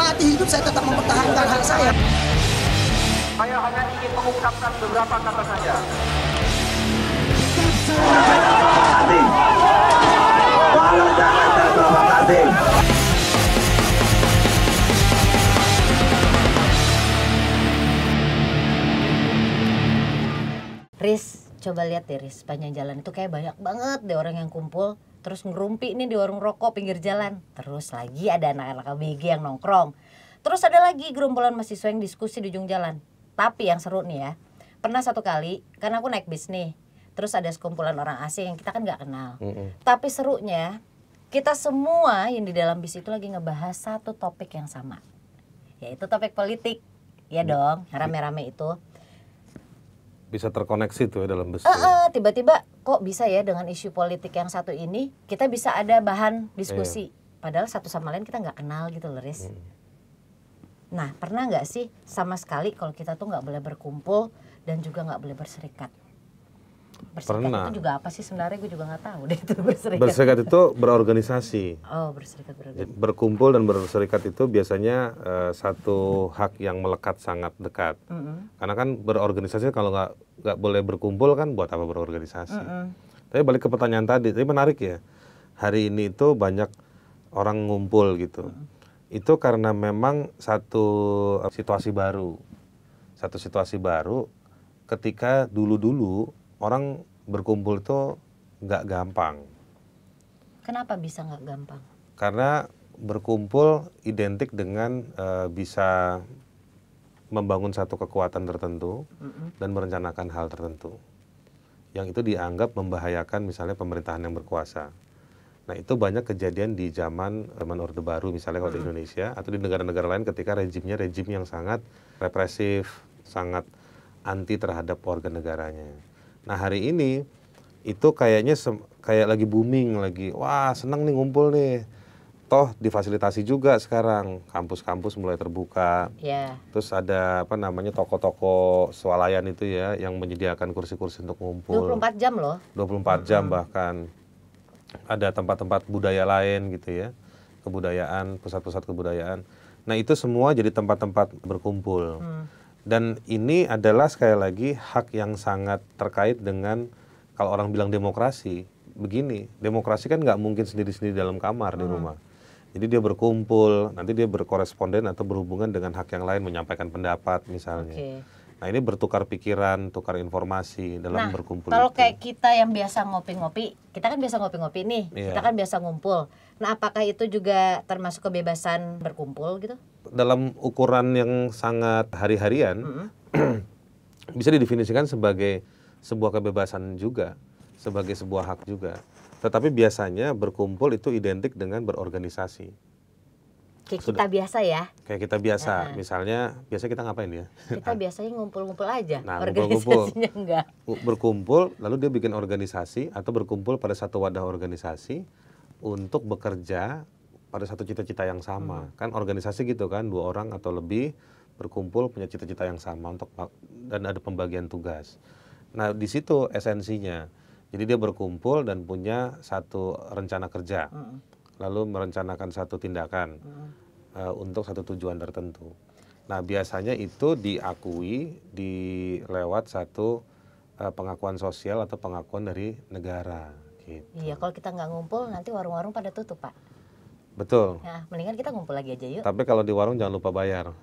mati hidup saya tetap mempertahankan hak saya. Saya hanya ingin mengungkapkan beberapa kata saja. Walau jangan terprovokasi. Riz, coba lihat deh Riz, sepanjang jalan itu kayak banyak banget deh orang yang kumpul. Terus ngerumpi nih di warung rokok pinggir jalan. Terus lagi ada anak-anak ABG yang nongkrong. Terus ada lagi gerombolan mahasiswa yang diskusi di ujung jalan. Tapi yang seru nih ya, pernah satu kali, karena aku naik bis nih. Terus ada sekumpulan orang asing yang kita kan gak kenal. Tapi serunya, kita semua yang di dalam bis itu lagi ngebahas satu topik yang sama. Yaitu topik politik. Ya dong, rame-rame itu. Bisa terkoneksi tuh ya dalam bus. Tiba-tiba kok bisa ya dengan isu politik yang satu ini kita bisa ada bahan diskusi. Padahal satu sama lain kita nggak kenal gitu loh, Riz. Nah, pernah nggak sih sama sekali kalau kita tuh nggak boleh berkumpul dan juga nggak boleh berserikat? Berserikat Pernah. itu juga apa sih sebenarnya? Gue juga nggak tahu deh itu berserikat. Berserikat itu berorganisasi. Oh, berserikat. Berkumpul dan berserikat itu biasanya satu hak yang melekat sangat dekat. Karena kan berorganisasi kalau nggak boleh berkumpul kan buat apa berorganisasi. Tapi balik ke pertanyaan tadi, tapi menarik ya. Hari ini itu banyak orang ngumpul gitu. Itu karena memang satu situasi baru. Satu situasi baru ketika dulu-dulu orang berkumpul itu nggak gampang. Kenapa bisa nggak gampang? Karena berkumpul identik dengan bisa membangun satu kekuatan tertentu dan merencanakan hal tertentu. Yang itu dianggap membahayakan misalnya pemerintahan yang berkuasa. Nah itu banyak kejadian di zaman Orde Baru misalnya kalau di Indonesia atau di negara-negara lain ketika rejimnya rejim yang sangat represif, sangat anti terhadap warga negaranya. Nah hari ini itu kayaknya kayak lagi booming lagi, wah seneng nih ngumpul nih. Toh difasilitasi juga sekarang, kampus-kampus mulai terbuka. Terus ada apa namanya toko-toko swalayan itu ya yang menyediakan kursi-kursi untuk ngumpul. 24 jam loh. 24 jam bahkan. Ada tempat-tempat budaya lain gitu ya, kebudayaan, pusat-pusat kebudayaan. Nah itu semua jadi tempat-tempat berkumpul. Dan ini adalah sekali lagi hak yang sangat terkait dengan kalau orang bilang demokrasi. Begini, demokrasi kan nggak mungkin sendiri-sendiri dalam kamar di rumah. Jadi dia berkumpul, nanti dia berkoresponden atau berhubungan dengan hak yang lain, menyampaikan pendapat misalnya. Nah ini bertukar pikiran, tukar informasi dalam berkumpul. Kalau kayak kita yang biasa ngopi-ngopi, kita kan biasa ngopi-ngopi nih, kita kan biasa ngumpul. Nah apakah itu juga termasuk kebebasan berkumpul gitu? Dalam ukuran yang sangat hari-harian, bisa didefinisikan sebagai sebuah kebebasan juga, sebagai sebuah hak juga. Tetapi biasanya berkumpul itu identik dengan berorganisasi. Kayak kita biasa ya? Kayak kita biasa, misalnya biasa kita ngapain ya? Kita biasanya ngumpul-ngumpul aja, nah, organisasinya enggak. Berkumpul, lalu dia bikin organisasi atau berkumpul pada satu wadah organisasi untuk bekerja pada satu cita-cita yang sama. Kan organisasi gitu kan, 2 orang atau lebih berkumpul punya cita-cita yang sama untuk dan ada pembagian tugas. Nah di situ esensinya. Jadi dia berkumpul dan punya satu rencana kerja. Lalu merencanakan satu tindakan untuk satu tujuan tertentu. Nah biasanya itu diakui lewat satu pengakuan sosial atau pengakuan dari negara. Gitu. Iya, kalau kita nggak ngumpul nanti warung-warung pada tutup Pak. Betul. Nah, mendingan kita ngumpul lagi aja yuk. Tapi kalau di warung jangan lupa bayar.